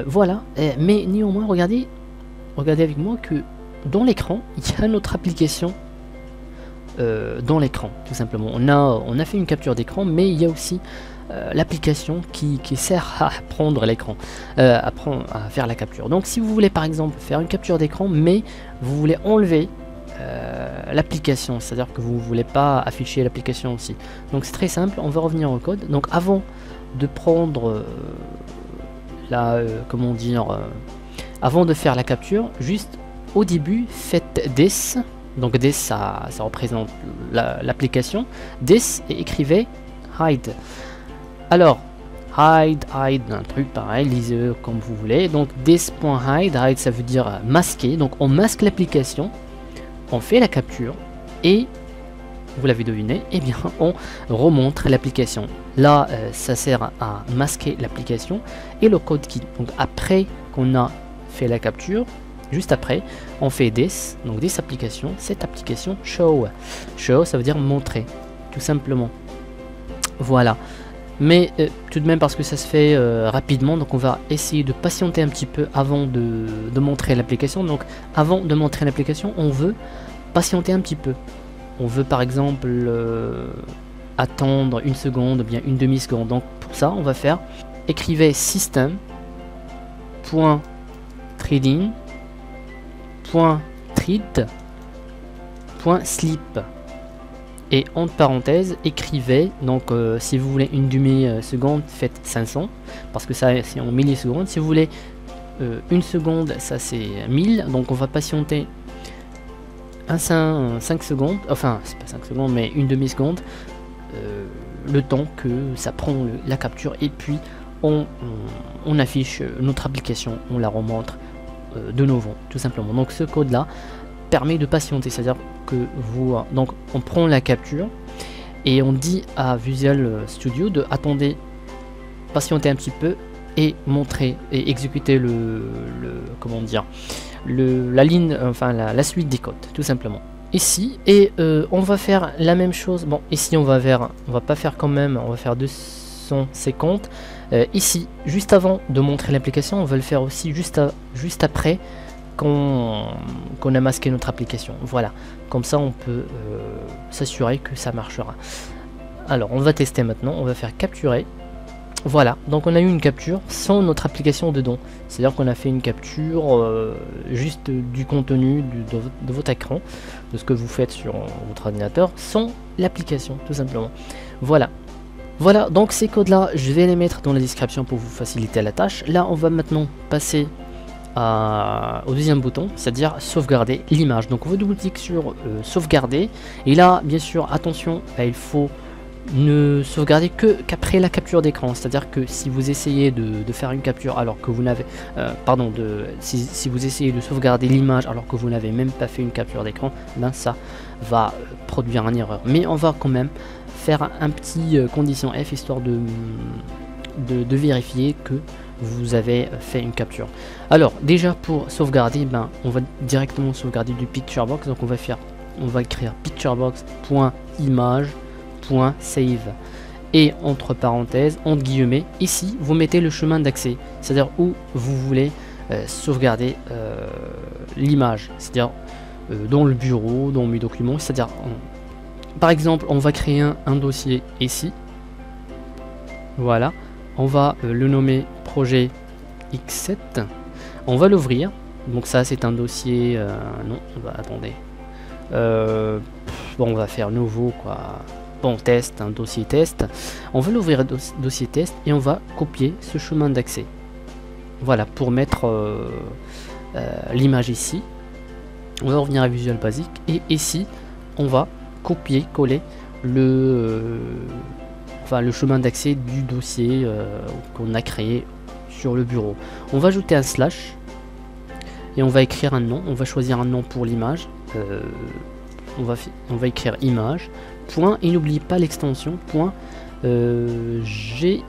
Voilà. Mais néanmoins, regardez avec moi que dans l'écran, il y a notre application dans l'écran, tout simplement. On a fait une capture d'écran, mais il y a aussi l'application qui sert à prendre l'écran, à faire la capture. Donc si vous voulez par exemple faire une capture d'écran, mais vous voulez enlever l'application, c'est à dire que vous ne voulez pas afficher l'application aussi, donc c'est très simple. On va revenir au code. Donc avant de prendre comment dire, avant de faire la capture, juste au début faites this. Donc this ça représente l'application, this, et écrivez hide. Alors hide, un truc pareil, lisez comme vous voulez. Donc this.hide, hide ça veut dire masquer. Donc on masque l'application, on fait la capture et vous l'avez deviné, et bien on remonte l'application. Là ça sert à masquer l'application et le code qui, donc après qu'on a fait la capture, juste après on fait this, donc this application, cette application show ça veut dire montrer, tout simplement. Voilà. Mais tout de même, parce que ça se fait rapidement, donc on va essayer de patienter un petit peu avant de montrer l'application. Donc avant de montrer l'application, on veut patienter un petit peu. On veut par exemple attendre une seconde, ou bien une demi-seconde. Donc pour ça, on va faire, écrivez system.trading.treat.sleep. Et entre parenthèses, écrivez, donc si vous voulez une demi-seconde, faites 500, parce que ça c'est en millisecondes. Si vous voulez une seconde, ça c'est 1000, donc on va patienter 5 secondes, enfin c'est pas 5 secondes, mais une demi-seconde, le temps que ça prend la capture, et puis on affiche notre application, on la remonte de nouveau, tout simplement. Donc ce code là permet de patienter, c'est-à-dire que donc on prend la capture et on dit à Visual Studio de attendez, patienter un petit peu et montrer et exécuter comment dire, la ligne, enfin la suite des codes, tout simplement. Ici, et on va faire la même chose. Bon, ici on va pas faire quand même, on va faire 250. Ici, juste avant de montrer l'application, on va le faire aussi juste après qu'on a masqué notre application. Voilà, comme ça on peut s'assurer que ça marchera. Alors on va tester maintenant, on va faire capturer. Voilà, donc on a eu une capture sans notre application dedans, c'est à dire qu'on a fait une capture juste du contenu de votre écran, de ce que vous faites sur votre ordinateur, sans l'application, tout simplement. Voilà, donc ces codes là je vais les mettre dans la description pour vous faciliter la tâche. Là on va maintenant passer au deuxième bouton, c'est-à-dire sauvegarder l'image. Donc on va double-cliquer sur sauvegarder, et là bien sûr attention, là, il faut ne sauvegarder qu'après la capture d'écran, c'est-à-dire que si vous essayez de faire une capture alors que vous n'avez si vous essayez de sauvegarder l'image alors que vous n'avez même pas fait une capture d'écran, ben ça va produire une erreur. Mais on va quand même faire un petit condition F histoire de vérifier que vous avez fait une capture. Alors déjà pour sauvegarder, ben on va directement sauvegarder du picturebox. Donc on va écrire picturebox.image.save, et entre parenthèses, entre guillemets, ici vous mettez le chemin d'accès, c'est-à-dire où vous voulez sauvegarder l'image, c'est-à-dire dans le bureau, dans mes documents, c'est-à-dire par exemple on va créer un dossier ici. Voilà, on va le nommer projet X7, on va l'ouvrir. Donc ça c'est un dossier non, attendez, bon on va faire nouveau quoi, bon test, un dossier test, on va l'ouvrir dossier test et on va copier ce chemin d'accès. Voilà, pour mettre l'image ici. On va revenir à Visual Basic, et ici on va copier coller le chemin d'accès du dossier qu'on a créé sur le bureau. On va ajouter un slash et on va écrire un nom. On va choisir un nom pour l'image. On va écrire image point, et n'oubliez pas l'extension point GPG.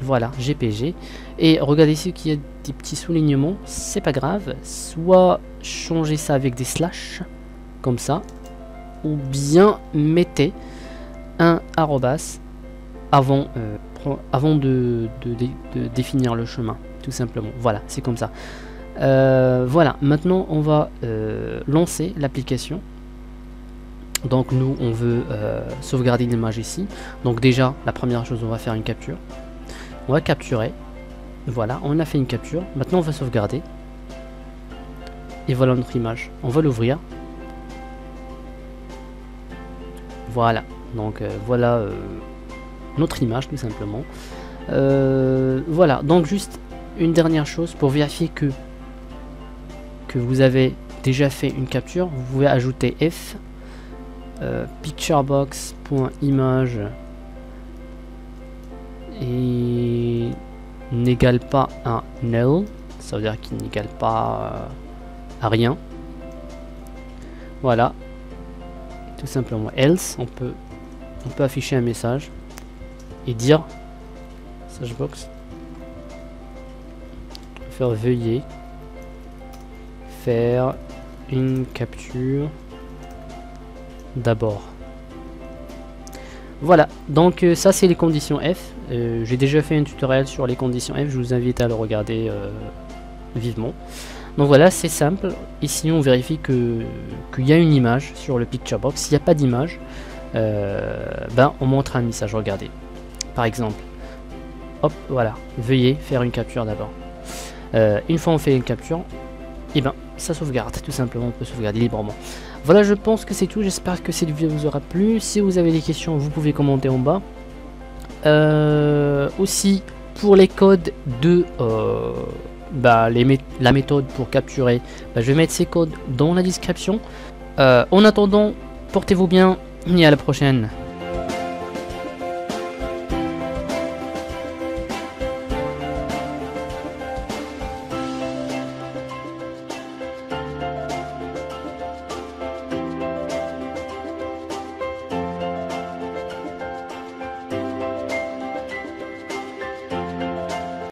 Voilà, GPG. Et regardez ici qu'il y a des petits soulignements, c'est pas grave, soit changez ça avec des slash comme ça, ou bien mettez un arrobas avant de définir le chemin. tout simplement. Voilà, c'est comme ça. Voilà, maintenant on va lancer l'application. Donc nous on veut sauvegarder l'image ici. Donc déjà la première chose, on va faire une capture. On va capturer. Voilà, on a fait une capture. Maintenant on va sauvegarder. Et voilà notre image. On va l'ouvrir. Voilà, donc voilà notre image tout simplement. Voilà, donc juste une dernière chose pour vérifier que vous avez déjà fait une capture. Vous pouvez ajouter F picturebox.image et n'égale pas un null, ça veut dire qu'il n'égale pas à rien. Voilà, tout simplement. Else, on peut afficher un message et dire messagebox faire veuillez faire une capture d'abord. Voilà, donc ça c'est les conditions F. J'ai déjà fait un tutoriel sur les conditions F, je vous invite à le regarder vivement. Donc voilà, c'est simple. Ici on vérifie qu'il y a une image sur le picture box. S'il n'y a pas d'image, ben on montre un message. Regardez, par exemple, hop, voilà, veuillez faire une capture d'abord. Une fois on fait une capture, et ben ça sauvegarde, tout simplement, on peut sauvegarder librement. Voilà, je pense que c'est tout, j'espère que cette vidéo vous aura plu. Si vous avez des questions, vous pouvez commenter en bas. Aussi, pour les codes de la méthode pour capturer, je vais mettre ces codes dans la description. En attendant, portez-vous bien et à la prochaine.